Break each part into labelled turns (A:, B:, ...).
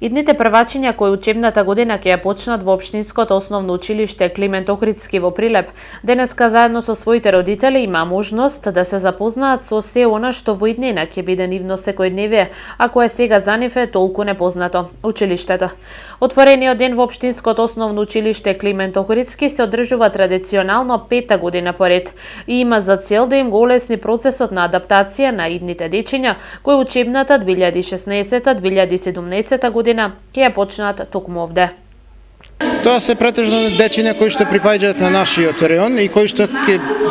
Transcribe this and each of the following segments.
A: Идните првачиња кои учебната година ќе ја почнат во општинското основно училиште Климент Охридски во Прилеп, денеска заедно со своите родители има можност да се запознаат со се она што во иднина ќе биде нивно секојдневие, а кое сега за нив е толку непознато – училиштето. Отворениот ден во општинското основно училиште Климент Охридски се одржува традиционално 5-та година поред и има за цел да им го олесни процесот на адаптација на идните дечиња кои учебната 2016-2017 година ќе ја почнат токму овде.
B: Тоа се претежно дечиња кои што припаѓаат на нашиот район и кои што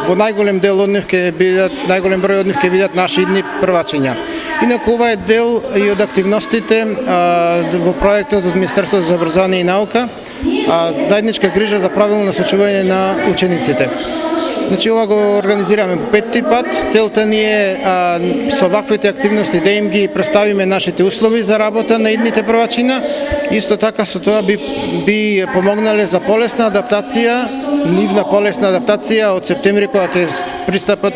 B: во најголем дел од нив ќе бидат, најголем број од нив ќе бидат наши идни првачиња. Инаку ова е дел и од активностите во проектот од Министерството за образование и наука, заедничка грижа за правилно насочување на учениците. Значи, ова го организираме по 5-ти пат. Целта ни е со ваквите активности да им ги представиме нашите услови за работа на идните првачина. Исто така со тоа би помогнале за полесна адаптација, нивна полесна адаптација од септември кога ќе пристапат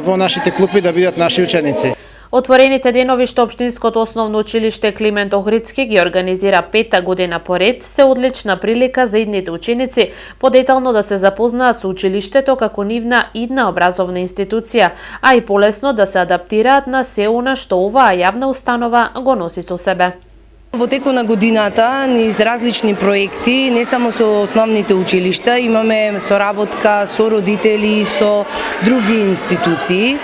B: во нашите клупи да бидат наши ученици.
A: Отворените денови што општинското основно училиште Климент Охридски ги организира 5-та година поред се одлична прилика за идните ученици подетално да се запознаат со училиштето како нивна идна образовна институција, а и полесно да се адаптираат на се она што оваа јавна установа го носи со себе.
C: Во текот на годината, низ различни проекти, не само со основните училишта, имаме соработка со родители и со други институции,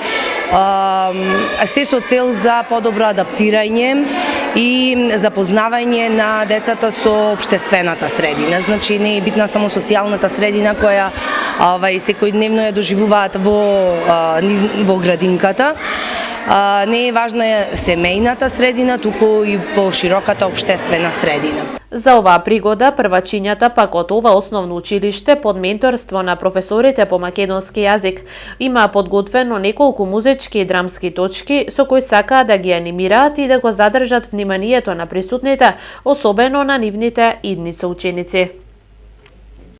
C: се со цел за подобро адаптирање и запознавање на децата со општествената средина. Значи не е битна само социјалната средина која секојдневно ја доживуваат во градинката. Не е важна семејната средина, туку и пошироката општествена средина.
A: За оваа пригода, првачињата пак од ова основно училиште под менторство на професорите по македонски јазик имаа подготвено неколку музички и драмски точки со кои сакаат да ги анимираат и да го задржат вниманието на присутните, особено на нивните идни соученици.